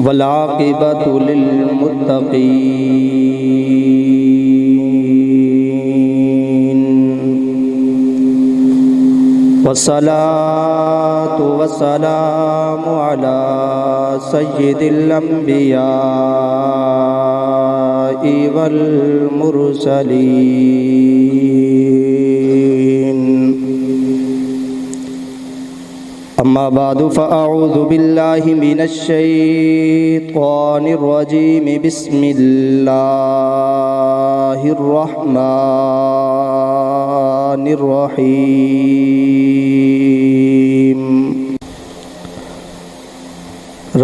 والعاقبۃ للمتقین والصلاة والسلام علی سید الانبیاء والمرسلین اما بعد فاعوذ باللہ من الشیطان الرجیم بسم اللہ الرحمن الرحیم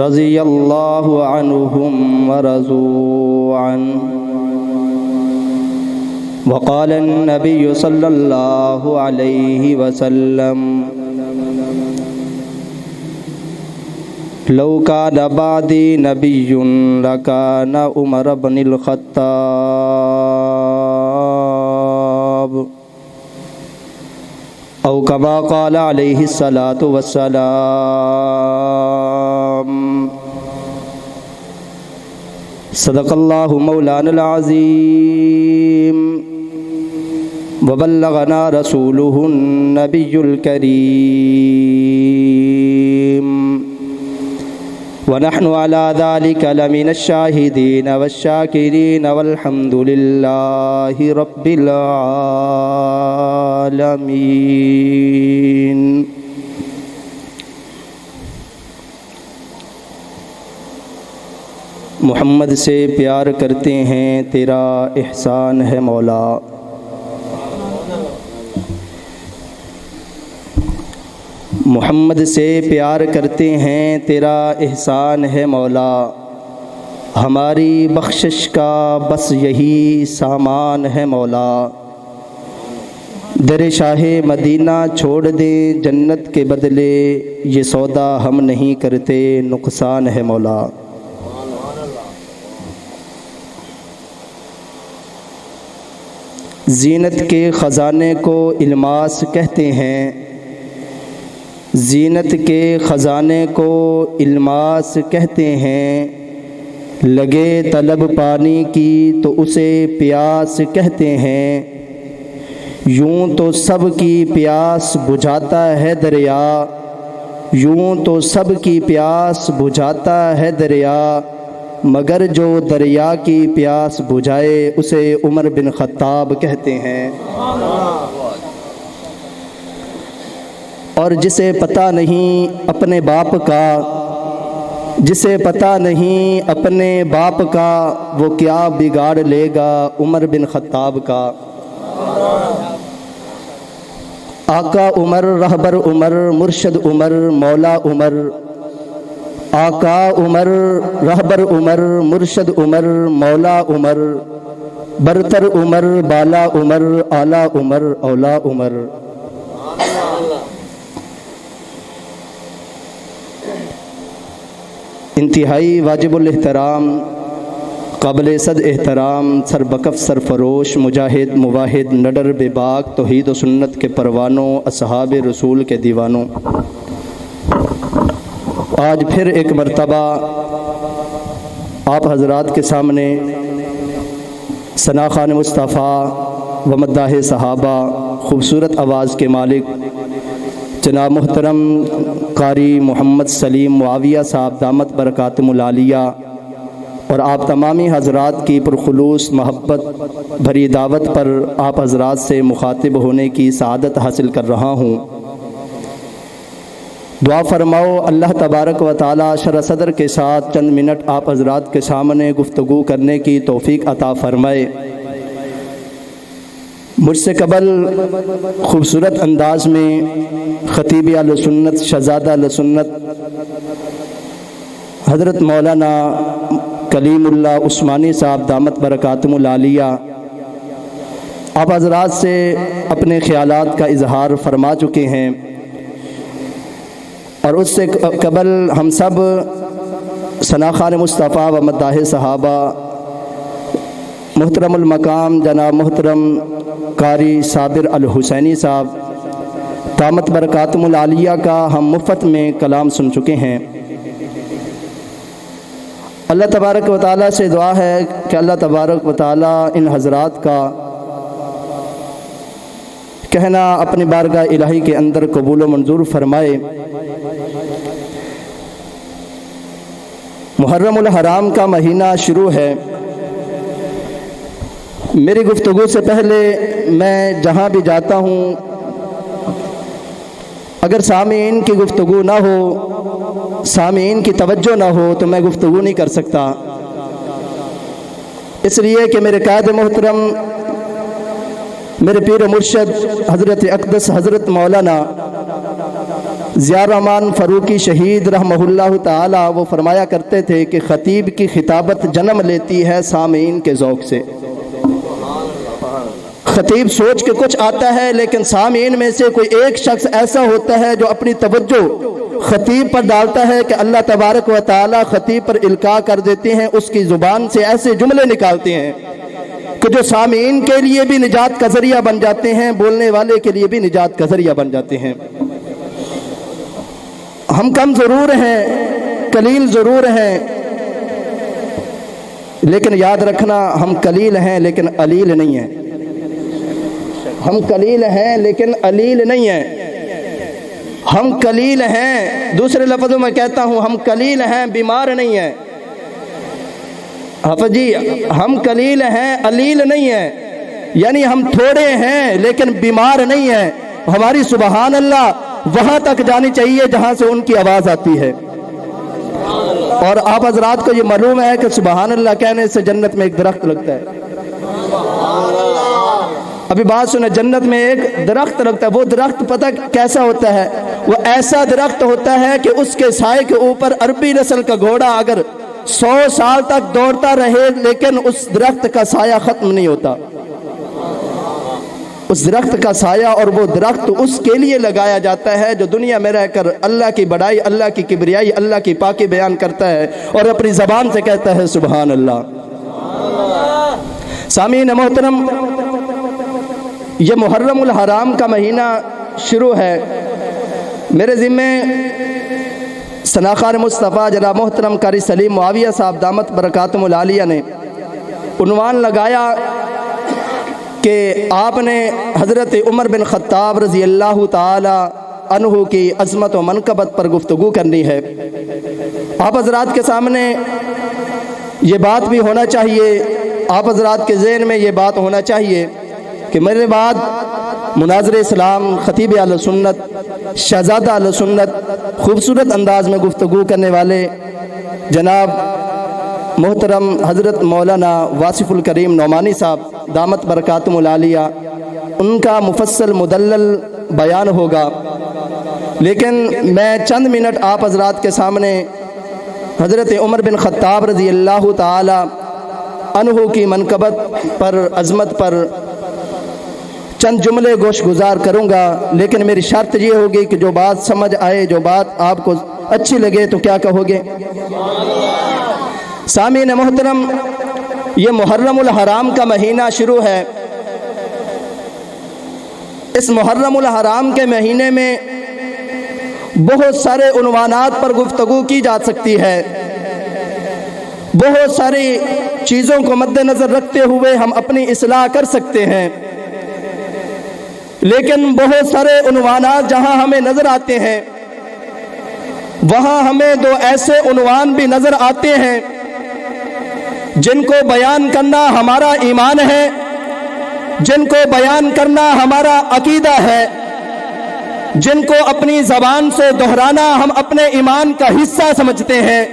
رضی اللہ عنہم ورضوا عنہ وقال النبی صلی اللہ علیہ وسلم لو کان بعدی نبی لکان عمر بن الخطاب او کما قال علیہ الصلاۃ والسلام صدق اللہ مولانا العظیم وبلغنا رسولہ النبی الکریم ونحن على ذلك لمن الشاهدين والشاكرين والحمد لله رب العالمين محمد سے پیار کرتے ہیں تیرا احسان ہے مولا، محمد سے پیار کرتے ہیں تیرا احسان ہے مولا، ہماری بخشش کا بس یہی سامان ہے مولا، در شاہ مدینہ چھوڑ دیں جنت کے بدلے، یہ سودا ہم نہیں کرتے نقصان ہے مولا۔ زینت کے خزانے کو الماس کہتے ہیں، زینت کے خزانے کو الماس کہتے ہیں، لگے طلب پانی کی تو اسے پیاس کہتے ہیں، یوں تو سب کی پیاس بجھاتا ہے دریا، یوں تو سب کی پیاس بجھاتا ہے دریا، مگر جو دریا کی پیاس بجھائے اسے عمر بن خطاب کہتے ہیں۔ اور جسے پتہ نہیں اپنے باپ کا، جسے پتہ نہیں اپنے باپ کا، وہ کیا بگاڑ لے گا عمر بن خطاب کا۔ آقا عمر، رہبر عمر، مرشد عمر، مولا عمر، آقا عمر، رہبر عمر، مرشد عمر، مولا عمر، برتر عمر، بالا عمر، اعلیٰ عمر، اولا عمر۔ انتہائی واجب الاحترام، قابل صد احترام، سربکف سرفروش، مجاہد مواحد، نڈر بے باک، توحید و سنت کے پروانوں، اصحاب رسول کے دیوانوں، آج پھر ایک مرتبہ آپ حضرات کے سامنے ثنا خوان مصطفیٰ و مداح صحابہ، خوبصورت آواز کے مالک جناب محترم قاری محمد سلیم معاویہ صاحب دامت برکاتہم العالیہ اور آپ تمامی حضرات کی پرخلوص محبت بھری دعوت پر آپ حضرات سے مخاطب ہونے کی سعادت حاصل کر رہا ہوں۔ دعا فرماؤ اللہ تبارک و تعالی شرح صدر کے ساتھ چند منٹ آپ حضرات کے سامنے گفتگو کرنے کی توفیق عطا فرمائے۔ مجھ سے قبل خوبصورت انداز میں خطیب اہل سنت، شہزادہ اہل سنت حضرت مولانا کلیم اللہ عثمانی صاحب دامت برکاتہم العالیہ آپ حضرات سے اپنے خیالات کا اظہار فرما چکے ہیں، اور اس سے قبل ہم سب ثنا خوان مصطفیٰ و مداح صحابہ محترم المقام جناب محترم قاری صابر الحسینی صاحب دامت برکاتہم العالیہ کا ہم مفت میں کلام سن چکے ہیں۔ اللہ تبارک و تعالیٰ سے دعا ہے کہ اللہ تبارک و تعالیٰ ان حضرات کا کہنا اپنی بارگاہ الہی کے اندر قبول و منظور فرمائے۔ محرم الحرام کا مہینہ شروع ہے۔ میری گفتگو سے پہلے میں جہاں بھی جاتا ہوں اگر سامعین کی گفتگو نہ ہو، سامعین کی توجہ نہ ہو تو میں گفتگو نہیں کر سکتا، اس لیے کہ میرے قائد محترم، میرے پیر و مرشد حضرت اقدس حضرت مولانا ضیاء الرحمن فاروقی شہید رحمہ اللہ تعالی وہ فرمایا کرتے تھے کہ خطیب کی خطابت جنم لیتی ہے سامعین کے ذوق سے۔ خطیب سوچ کے کچھ آتا ہے لیکن سامعین میں سے کوئی ایک شخص ایسا ہوتا ہے جو اپنی توجہ خطیب پر ڈالتا ہے کہ اللہ تبارک و تعالی خطیب پر القاء کر دیتے ہیں، اس کی زبان سے ایسے جملے نکالتے ہیں کہ جو سامعین کے لیے بھی نجات کا ذریعہ بن جاتے ہیں، بولنے والے کے لیے بھی نجات کا ذریعہ بن جاتے ہیں۔ ہم کم ضرور ہیں، قلیل ضرور ہیں، لیکن یاد رکھنا ہم قلیل ہیں لیکن علیل نہیں ہیں۔ ہم قلیل ہیں لیکن علیل نہیں ہیں۔ ہم قلیل ہیں، دوسرے لفظوں میں کہتا ہوں ہم قلیل ہیں، بیمار نہیں ہیں۔ حافظ جی، ہم قلیل ہیں، علیل نہیں ہیں، یعنی ہم تھوڑے ہیں لیکن بیمار نہیں ہیں۔ ہماری سبحان اللہ وہاں تک جانی چاہیے جہاں سے ان کی آواز آتی ہے، اور آپ حضرات کو یہ معلوم ہے کہ سبحان اللہ کہنے سے جنت میں ایک درخت لگتا ہے۔ ابھی بات سنیں، جنت میں ایک درخت لگتا ہے، وہ درخت پتہ کیسا ہوتا ہے؟ وہ ایسا درخت ہوتا ہے کہ اس کے سائے کے اوپر عربی نسل کا گھوڑا اگر 100 سال تک دوڑتا رہے لیکن اس درخت کا سایہ ختم نہیں ہوتا۔ اس درخت کا سایہ اور وہ درخت اس کے لیے لگایا جاتا ہے جو دنیا میں رہ کر اللہ کی بڑائی، اللہ کی کبریائی، اللہ کی پاکی بیان کرتا ہے اور اپنی زبان سے کہتا ہے سبحان اللہ۔ سامعین محترم، یہ محرم الحرام کا مہینہ شروع ہے۔ میرے ذمے ثناخان مصطفیٰ جناب محترم قاری سلیم معاویہ صاحب دامت برکاتہم العالیہ نے عنوان لگایا کہ آپ نے حضرت عمر بن خطاب رضی اللہ تعالی عنہ کی عظمت و منقبت پر گفتگو کرنی ہے۔ آپ حضرات کے سامنے یہ بات بھی ہونا چاہیے، آپ حضرات کے ذہن میں یہ بات ہونا چاہیے کہ میرے بعد مناظر اسلام، خطیب اہل سنت، شہزادہ اہل سنت، خوبصورت انداز میں گفتگو کرنے والے جناب محترم حضرت مولانا واصف الکریم نعمانی صاحب دامت برکاتہم العالیہ، ان کا مفصل مدلل بیان ہوگا، لیکن میں چند منٹ آپ حضرات کے سامنے حضرت عمر بن خطاب رضی اللہ تعالی عنہ کی منقبت پر، عظمت پر چند جملے گوش گزار کروں گا، لیکن میری شرط یہ ہوگی کہ جو بات سمجھ آئے، جو بات آپ کو اچھی لگے تو کیا کہو گے؟ سامعین محترم، یہ محرم الحرام کا مہینہ شروع ہے۔ اس محرم الحرام کے مہینے میں بہت سارے عنوانات پر گفتگو کی جا سکتی ہے، بہت ساری چیزوں کو مد نظر رکھتے ہوئے ہم اپنی اصلاح کر سکتے ہیں، لیکن بہت سارے عنوانات جہاں ہمیں نظر آتے ہیں وہاں ہمیں دو ایسے عنوان بھی نظر آتے ہیں جن کو بیان کرنا ہمارا ایمان ہے، جن کو بیان کرنا ہمارا عقیدہ ہے، جن کو اپنی زبان سے دہرانا ہم اپنے ایمان کا حصہ سمجھتے ہیں۔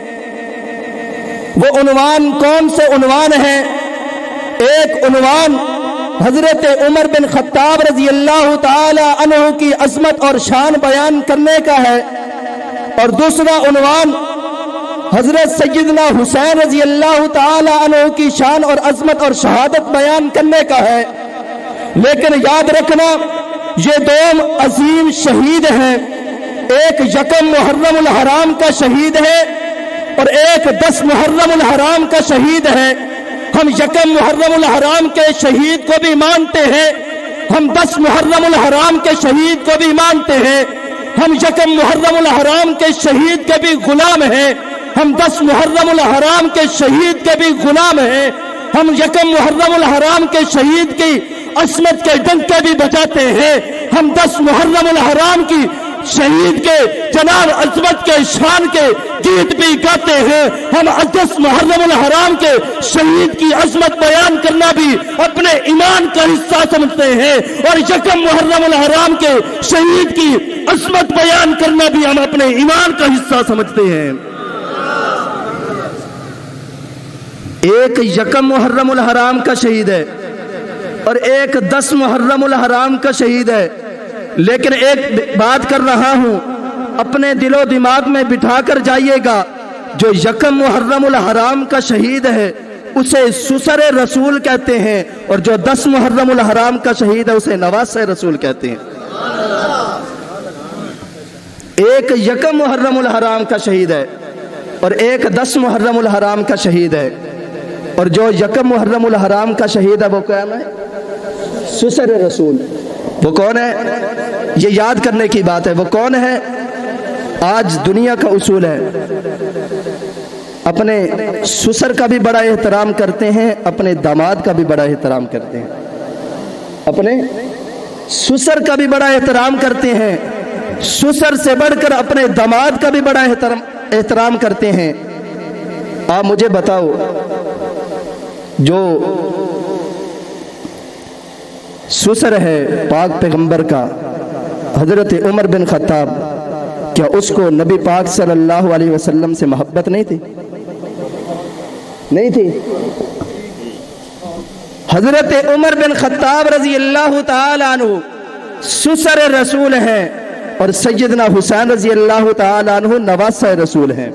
وہ عنوان کون سے عنوان ہیں؟ ایک عنوان حضرت عمر بن خطاب رضی اللہ تعالی عنہ کی عظمت اور شان بیان کرنے کا ہے، اور دوسرا عنوان حضرت سیدنا حسین رضی اللہ تعالی عنہ کی شان اور عظمت اور شہادت بیان کرنے کا ہے۔ لیکن یاد رکھنا یہ دو عظیم شہید ہیں، ایک یکم محرم الحرام کا شہید ہے اور ایک 10 محرم الحرام کا شہید ہے۔ ہم یکم محرم الحرام کے شہید کو بھی مانتے ہیں، ہم 10 محرم الحرام کے شہید کو بھی مانتے ہیں، ہم یکم محرم الحرام کے شہید کے بھی غلام ہیں، ہم 10 محرم الحرام کے شہید کے بھی غلام ہیں، ہم یکم محرم الحرام کے شہید کی عصمت کے ڈنکے بھی بجاتے ہیں، ہم 10 محرم الحرام کی شہید کے جناب عظمت کے شان کے گیت بھی گاتے ہیں، ہم 10 محرم الحرام کے شہید کی عظمت بیان کرنا بھی اپنے ایمان کا حصہ سمجھتے ہیں، اور یکم محرم الحرام کے شہید کی عظمت بیان کرنا بھی ہم اپنے ایمان کا حصہ سمجھتے ہیں۔ ایک یکم محرم الحرام کا شہید ہے اور ایک 10 محرم الحرام کا شہید ہے، لیکن ایک بات کر رہا ہوں، اپنے دل و دماغ میں بٹھا کر جائیے گا، جو یکم محرم الحرام کا شہید ہے اسے سسر رسول کہتے ہیں، اور جو 10 محرم الحرام کا شہید ہے اسے نواسہ رسول کہتے ہیں۔ ایک یکم محرم الحرام کا شہید ہے اور ایک 10 محرم الحرام کا شہید ہے، اور جو یکم محرم الحرام کا شہید ہے وہ کون ہے؟ سسر رسول۔ وہ کون ہے؟ یہ یاد کرنے کی بات ہے، وہ کون ہے؟ آج دنیا کا اصول ہے، اپنے سسر کا بھی بڑا احترام کرتے ہیں، اپنے داماد کا بھی بڑا احترام کرتے ہیں، اپنے سسر کا بھی بڑا احترام کرتے ہیں، سسر سے بڑھ کر اپنے داماد کا بھی بڑا احترام کرتے ہیں۔ آپ مجھے بتاؤ، جو سسر ہے پاک پیغمبر کا حضرت عمر بن خطاب، کیا اس کو نبی پاک صلی اللہ علیہ وسلم سے محبت نہیں تھی؟ نہیں تھی؟ حضرت عمر بن خطاب رضی اللہ تعالی عنہ سسر رسول ہیں، اور سیدنا حسین رضی اللہ تعالی عنہ نواسہ رسول ہیں۔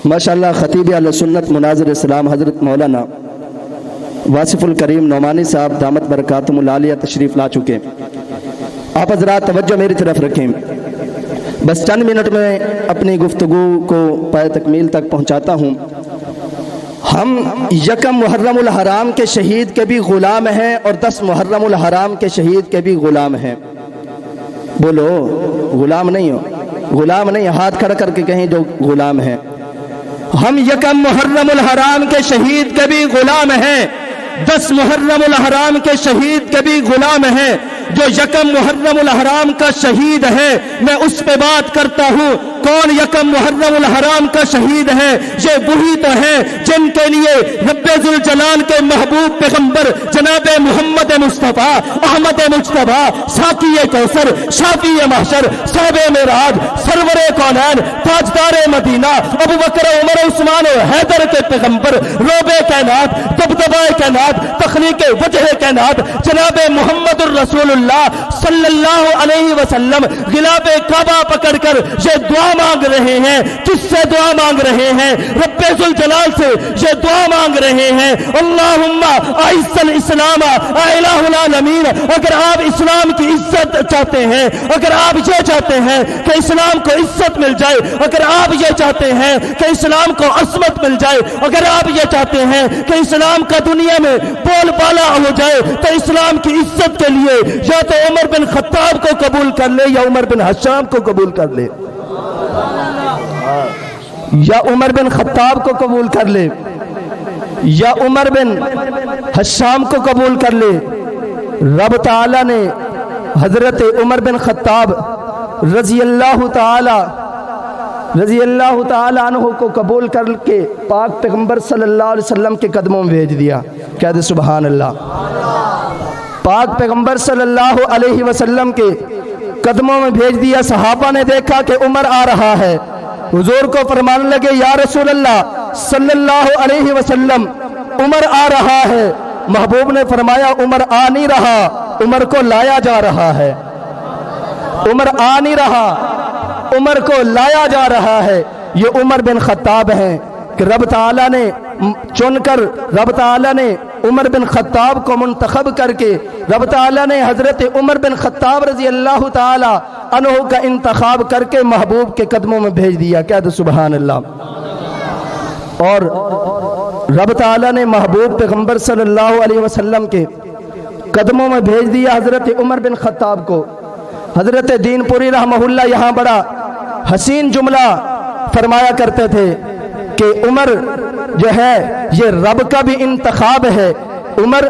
ماشاءاللہ خطیب اہل سنت مناظر اسلام حضرت مولانا واصف الکریم نعمانی صاحب دامت برکاتہم العالیہ تشریف لا چکے۔ آپ حضرات توجہ میری طرف رکھیں، بس چند منٹ میں اپنی گفتگو کو پائے تکمیل تک پہنچاتا ہوں۔ ہم یکم محرم الحرام کے شہید کے بھی غلام ہیں اور 10 محرم الحرام کے شہید کے بھی غلام ہیں۔ بولو غلام نہیں ہو؟ غلام نہیں، ہاتھ کھڑا کر کے کہیں جو غلام ہیں۔ ہم یکم محرم الحرام کے شہید کے بھی غلام ہیں، 10 محرم الحرام کے شہید کے بھی غلام ہیں۔ جو یکم محرم الحرام کا شہید ہے میں اس پہ بات کرتا ہوں، کون یکم محرم الحرام کا شہید ہے؟ یہ وہی تو ہے جن کے لیے رب ذوالجلال کے محبوب پیغمبر جناب محمد مصطفیٰ احمد مجتبیٰ ساقی کوثر شافی محشر صاحب معراج سرور کونین تاجدار مدینہ ابو بکر عمر عثمان و حیدر کے پیغمبر روب کائنات دبدبہ کائنات تخلیق وجہ کائنات جناب محمد الرسول اللہ صلی اللہ علیہ وسلم غلاف کعبہ پکڑ کر یہ دعا مانگ رہے ہیں۔ کس سے دعا مانگ رہے ہیں؟ رب ذوالجلال سے یہ دعا مانگ رہے ہیں، اللہم اعز الاسلام الہ العالمین۔ اگر آپ اسلام کی عزت چاہتے ہیں، اگر آپ یہ چاہتے ہیں کہ اسلام کو عزت مل جائے، اگر آپ یہ چاہتے ہیں کہ اسلام کو عظمت مل جائے، اگر آپ یہ چاہتے ہیں کہ اسلام کا دنیا میں بول بالا ہو جائے، تو اسلام کی عزت کے لیے یا تو عمر بن خطاب کو قبول کر لے یا عمر بن حشام کو قبول کر لے، یا عمر بن خطاب کو قبول کر لے یا عمر بن حشام کو قبول کر لے۔ رب تعالی نے حضرت عمر بن خطاب رضی اللہ تعالی عنہ کو قبول کر کے پاک پیغمبر صلی اللہ علیہ وسلم کے قدموں میں بھیج دیا۔ کہہ دے سبحان اللہ۔ پاک پیغمبر صلی اللہ علیہ وسلم کے قدموں میں بھیج دیا۔ صحابہ نے دیکھا کہ عمر آ رہا ہے، حضور کو فرمانے لگے یا رسول اللہ صلی اللہ علیہ وسلم عمر آ رہا ہے۔ محبوب نے فرمایا عمر آ نہیں رہا، عمر کو لایا جا رہا ہے۔ عمر آ نہیں رہا، عمر کو لایا جا رہا ہے۔ یہ عمر بن خطاب ہیں کہ رب تعالیٰ نے چن کر، رب تعالیٰ نے عمر بن خطاب کو منتخب کر کے، رب تعالیٰ نے حضرت عمر بن خطاب رضی اللہ تعالی عنہ کا انتخاب کر کے محبوب کے قدموں میں بھیج دیا۔ کہہ دو سبحان اللہ۔ اور رب تعالیٰ نے محبوب پیغمبر صلی اللہ علیہ وسلم کے قدموں میں بھیج دیا حضرت عمر بن خطاب کو۔ حضرت دین پوری رحمہ اللہ یہاں بڑا حسین جملہ فرمایا کرتے تھے کہ عمر جو ہے یہ رب کا بھی انتخاب ہے، عمر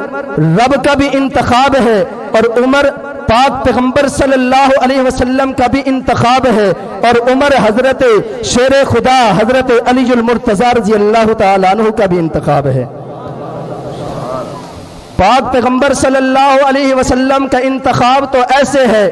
رب کا بھی انتخاب ہے، اور عمر پاک پیغمبر صلی اللہ علیہ وسلم کا بھی انتخاب ہے، اور عمر حضرت شیر خدا حضرت علی المرتضیٰ رضی اللہ تعالیٰ عنہ کا بھی انتخاب ہے۔ پاک پیغمبر صلی اللہ علیہ وسلم کا انتخاب تو ایسے ہے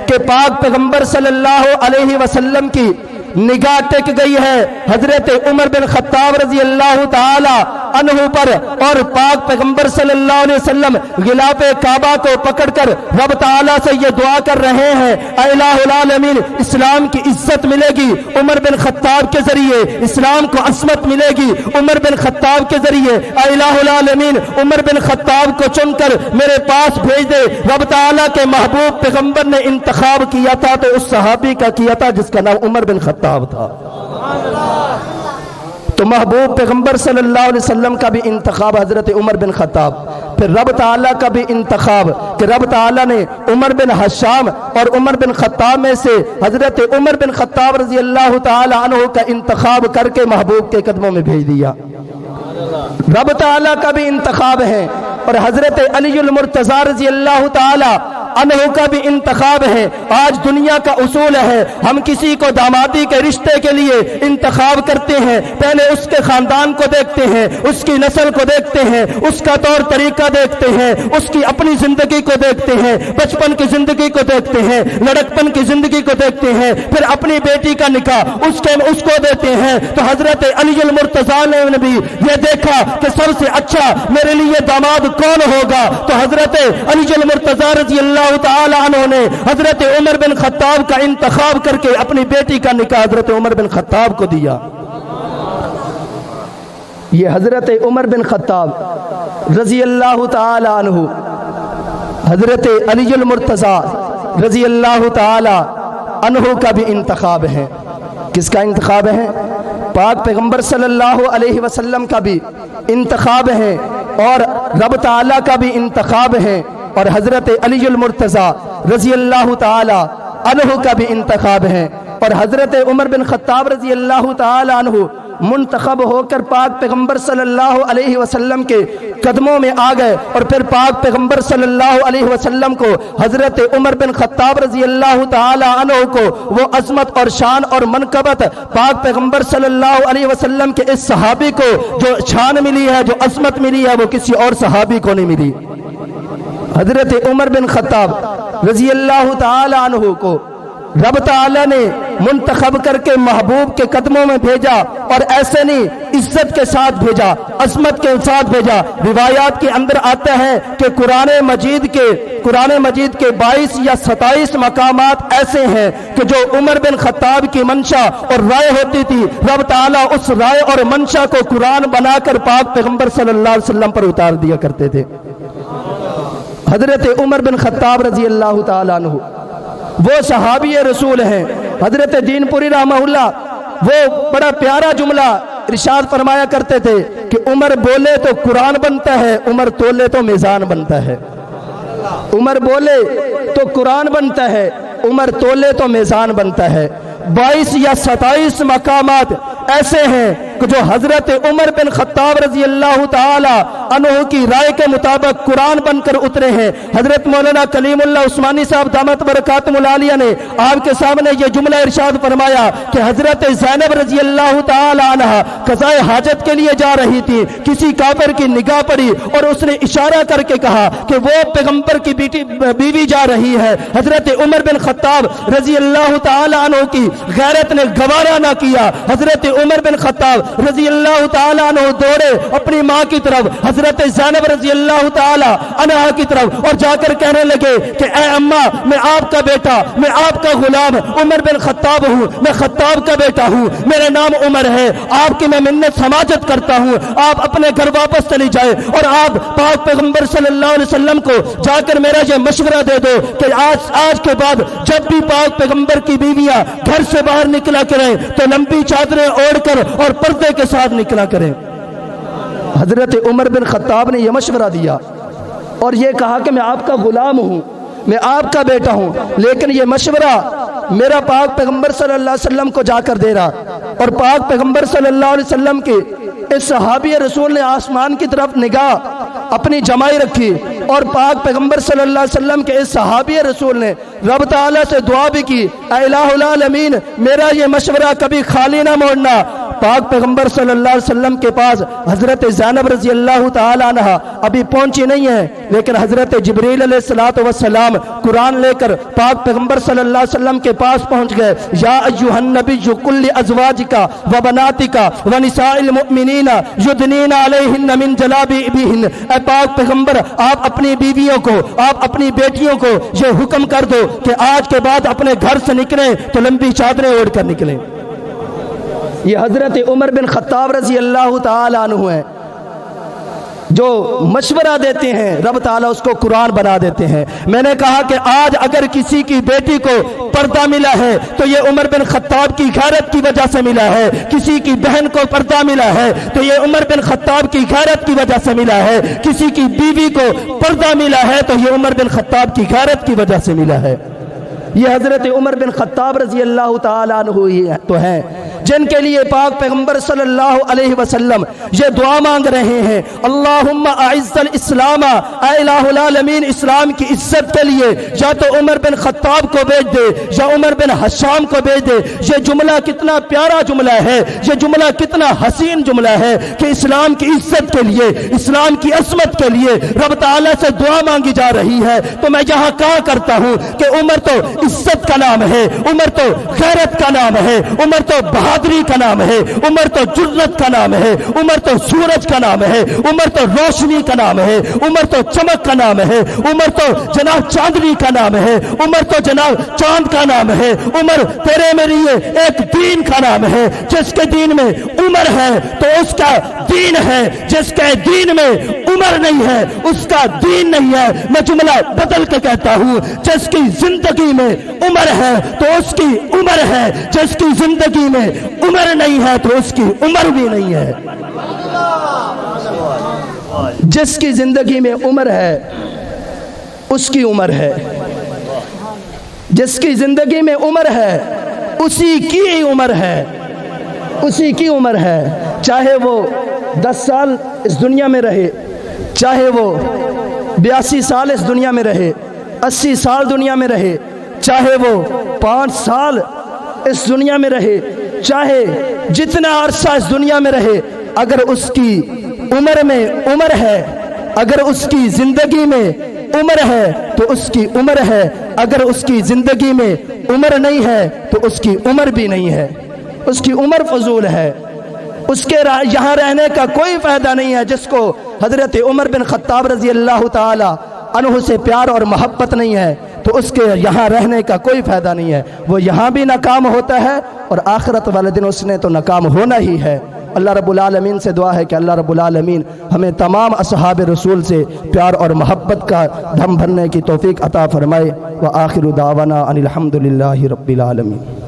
کہ پاک پیغمبر صلی اللہ علیہ وسلم کی نگاہ ٹک گئی ہے حضرت عمر بن خطاب رضی اللہ تعالی عنہ پر، اور پاک پیغمبر صلی اللہ علیہ وسلم غلاف کعبہ کو پکڑ کر رب تعالیٰ سے یہ دعا کر رہے ہیں، اے الہ العالمین اسلام کی عزت ملے گی عمر بن خطاب کے ذریعے، اسلام کو عصمت ملے گی عمر بن خطاب کے ذریعے، اے الہ العالمین عمر بن خطاب کو چن کر میرے پاس بھیج دے۔ رب تعالیٰ کے محبوب پیغمبر نے انتخاب کیا تھا تو اس صحابی کا کیا تھا جس کا نام عمر بن خطاب تھا۔ تو محبوب پیغمبر صلی اللہ علیہ وسلم کا بھی انتخاب حضرت عمر بن خطاب، پھر رب تعالیٰ کا بھی انتخاب کہ رب تعالیٰ نے عمر بن حشام اور عمر بن خطاب میں سے حضرت عمر بن خطاب رضی اللہ تعالی عنہ کا انتخاب کر کے محبوب کے قدموں میں بھیج دیا۔ رب تعالیٰ کا بھی انتخاب ہے، اور حضرت علی المرتضیٰ رضی اللہ تعالی عنہ کا بھی انتخاب ہے۔ آج دنیا کا اصول ہے ہم کسی کو دامادی کے رشتے کے لیے انتخاب کرتے ہیں، پہلے اس کے خاندان کو دیکھتے ہیں، اس کی نسل کو دیکھتے ہیں، اس کا طور طریقہ دیکھتے ہیں، اس کی اپنی زندگی کو دیکھتے ہیں، بچپن کی زندگی کو دیکھتے ہیں، لڑکپن کی زندگی کو دیکھتے ہیں، پھر اپنی بیٹی کا نکاح اس کو دیتے ہیں۔ تو حضرت علی المرتضیٰ نے بھی یہ دیکھا کہ سب سے اچھا میرے لیے داماد کون ہوگا، تو حضرت علی المرتضیٰ رضی اللہ تعالی عنہ نے حضرت عمر بن خطاب کا انتخاب کر کے اپنی بیٹی کا نکاح حضرت عمر بن خطاب کو دیا۔ یہ حضرت عمر بن خطاب رضی اللہ تعالی عنہ حضرت علی المرتضیٰ رضی اللہ تعالی عنہ کا بھی انتخاب ہے۔ کس کا انتخاب ہے؟ پاک پیغمبر صلی اللہ علیہ وسلم کا بھی انتخاب ہے، اور رب تعالیٰ کا بھی انتخاب ہے، اور حضرت علی المرتضیٰ رضی اللہ تعالی عنہ کا بھی انتخاب ہے، اور حضرت عمر بن خطاب رضی اللہ تعالی عنہ منتخب ہو کر پاک پیغمبر صلی اللہ علیہ وسلم کے قدموں میں آ گئے، اور پھر پاک پیغمبر صلی اللہ علیہ وسلم کو حضرت عمر بن خطاب رضی اللہ تعالی عنہ کو وہ عظمت اور شان اور منقبت پاک پیغمبر صلی اللہ علیہ وسلم کے اس صحابی کو جو شان ملی ہے، جو عظمت ملی ہے، وہ کسی اور صحابی کو نہیں ملی۔ حضرت عمر بن خطاب رضی اللہ تعالی عنہ کو رب تعالیٰ نے منتخب کر کے محبوب کے قدموں میں بھیجا، اور ایسے نہیں عزت کے ساتھ بھیجا، عظمت کے ساتھ بھیجا۔ روایات کے اندر آتا ہے کہ قرآن مجید کے 22 یا 27 مقامات ایسے ہیں کہ جو عمر بن خطاب کی منشا اور رائے ہوتی تھی، رب تعالیٰ اس رائے اور منشا کو قرآن بنا کر پاک پیغمبر صلی اللہ علیہ وسلم پر اتار دیا کرتے تھے۔ حضرت عمر بن خطاب رضی اللہ تعالیٰ عنہ وہ صحابی رسول ہیں۔ حضرت دین پوری رحمہ اللہ وہ بڑا پیارا جملہ ارشاد فرمایا کرتے تھے کہ عمر بولے تو قرآن بنتا ہے، عمر تولے تو میزان بنتا ہے۔ عمر بولے تو قرآن بنتا ہے، عمر تولے تو میزان بنتا ہے۔ 22 یا 27 مقامات ایسے ہیں کہ جو حضرت عمر بن خطاب رضی اللہ تعالی عنہ کی رائے کے مطابق قرآن بن کر اترے ہیں۔ حضرت مولانا کلیم اللہ عثمانی صاحب دامت برکاتہم العالیہ نے آپ کے سامنے یہ جملہ ارشاد فرمایا کہ حضرت زینب رضی اللہ تعالی عنہ قضائے حاجت کے لیے جا رہی تھی، کسی کافر کی نگاہ پڑی اور اس نے اشارہ کر کے کہا کہ وہ پیغمبر کی بیوی جا رہی ہے۔ حضرت عمر بن خطاب رضی اللہ تعالی عنہ کی غیرت نے گوارا نہ کیا۔ حضرت عمر بن خطاب رضی اللہ تعالی عنہ دوڑے اپنی ماں کی طرف، حضرت زینب رضی اللہ تعالی عنہ کی طرف، اور جا کر کہنے لگے کہ اے اماں، میں آپ کا بیٹا، میں آپ کا غلام عمر بن خطاب ہوں، میں خطاب کا بیٹا ہوں، میرا نام عمر ہے، آپ کی میں منت سماجت کرتا ہوں، آپ اپنے گھر واپس چلی جائے، اور آپ پاک پیغمبر صلی اللہ علیہ وسلم کو جا کر میرا یہ مشورہ دے دو کہ آج کے بعد جب بھی پاک پیغمبر کی بیویاں گھر سے باہر نکلا کریں تو لمبی چادریں اوڑھ کر اور پردے کے ساتھ نکلا کریں۔ حضرت عمر بن خطاب نے یہ مشورہ دیا اور یہ کہا کہ میں آپ کا غلام ہوں، میں آپ کا بیٹا ہوں، لیکن یہ مشورہ میرا پاک پیغمبر صلی اللہ علیہ وسلم کو جا کر دے رہا، اور پاک پیغمبر صلی اللہ علیہ وسلم کے اس صحابی رسول نے آسمان کی طرف نگاہ اپنی جمائی رکھی، اور پاک پیغمبر صلی اللہ علیہ وسلم کے اس صحابی رسول نے رب تعالیٰ سے دعا بھی کی، اے الہ العالمین میرا یہ مشورہ کبھی خالی نہ موڑنا۔ پاک پیغمبر صلی اللہ علیہ وسلم کے پاس حضرت زینب رضی اللہ تعالیٰ عنہ ابھی پہنچی نہیں ہے، لیکن حضرت جبریل علیہ السلام قرآن لے کر پاک پیغمبر صلی اللہ علیہ وسلم کے پاس پہنچ گئے۔ یا ایھا النبی کل ازواجک و بناتک و نساء المؤمنین یدنین علیہن من جلابیبہن، اے پاک پیغمبر آپ اپنی بیویوں کو، آپ اپنی بیٹیوں کو یہ حکم کر دو کہ آج کے بعد اپنے گھر سے نکلیں تو لمبی چادریں اوڑھ کر نکلیں۔ یہ حضرت عمر بن خطاب رضی اللہ تعالیٰ عنہ ہیں جو مشورہ دیتے ہیں، رب تعالیٰ اس کو قرآن بنا دیتے ہیں۔ میں نے کہا کہ آج اگر کسی کی بیٹی کو پردہ ملا ہے تو یہ عمر بن خطاب کی غیرت کی وجہ سے ملا ہے، کسی کی بہن کو پردہ ملا ہے تو یہ عمر بن خطاب کی غیرت کی وجہ سے ملا ہے، کسی کی بیوی کو پردہ ملا ہے تو یہ عمر بن خطاب کی غیرت کی وجہ سے ملا ہے۔ یہ حضرت عمر بن خطاب رضی اللہ تعالیٰ عنہ ہی تو ہیں جن کے لیے پاک پیغمبر صلی اللہ علیہ وسلم یہ دعا مانگ رہے ہیں، اللہم اعز الاسلام، اے الہ العالمین اسلام کی عزت کے لیے یا تو عمر بن خطاب کو بھیج دے یا عمر بن حشام کو بھیج دے۔ یہ جملہ کتنا پیارا جملہ ہے، یہ جملہ کتنا حسین جملہ ہے کہ اسلام کی عزت کے لیے، اسلام کی عظمت کے لیے رب تعالیٰ سے دعا مانگی جا رہی ہے۔ تو میں یہاں کہا کرتا ہوں کہ عمر تو عزت کا نام ہے، عمر تو غیرت کا نام ہے، عمر تو بہادری کا نام ہے، عمر تو جرت کا نام ہے، عمر تو سورج کا نام ہے، عمر تو روشنی کا نام ہے، عمر تو چمک کا نام ہے، عمر تو جناب چاندنی کا نام ہے، عمر تو جناب چاند کا نام ہے، عمر تیرے میرے لیے ایک دین کا نام ہے۔ جس کے دین میں عمر ہے تو اس کا دین ہے، جس کے دین میں عمر نہیں ہے اس کا دین نہیں ہے۔ میں جملہ بدل کے کہتا ہوں، جس کی زندگی میں عمر ہے تو اس کی عمر ہے، جس کی زندگی میں عمر نہیں ہے تو اس کی عمر بھی نہیں ہے۔ جس کی زندگی میں عمر ہے اس کی عمر ہے، جس کی زندگی میں عمر ہے اسی کی عمر ہے، اسی کی عمر ہے۔ چاہے وہ 10 سال اس دنیا میں رہے، چاہے وہ 82 سال اس دنیا میں رہے، 80 سال دنیا میں رہے، چاہے وہ 5 سال اس دنیا میں رہے، چاہے جتنا عرصہ اس دنیا میں رہے، اگر اس کی عمر میں عمر ہے، اگر اس کی زندگی میں عمر ہے تو اس کی عمر ہے، اگر اس کی زندگی میں عمر نہیں ہے تو اس کی عمر بھی نہیں ہے، اس کی عمر فضول ہے، اس کے یہاں رہنے کا کوئی فائدہ نہیں ہے۔ جس کو حضرت عمر بن خطاب رضی اللہ تعالی عنہ سے پیار اور محبت نہیں ہے تو اس کے یہاں رہنے کا کوئی فائدہ نہیں ہے، وہ یہاں بھی ناکام ہوتا ہے اور آخرت والے دن اس نے تو ناکام ہونا ہی ہے۔ اللہ رب العالمین سے دعا ہے کہ اللہ رب العالمین ہمیں تمام اصحاب رسول سے پیار اور محبت کا دم بھرنے کی توفیق عطا فرمائے۔ وآخر دعوانا ان الحمد للہ رب العالمین۔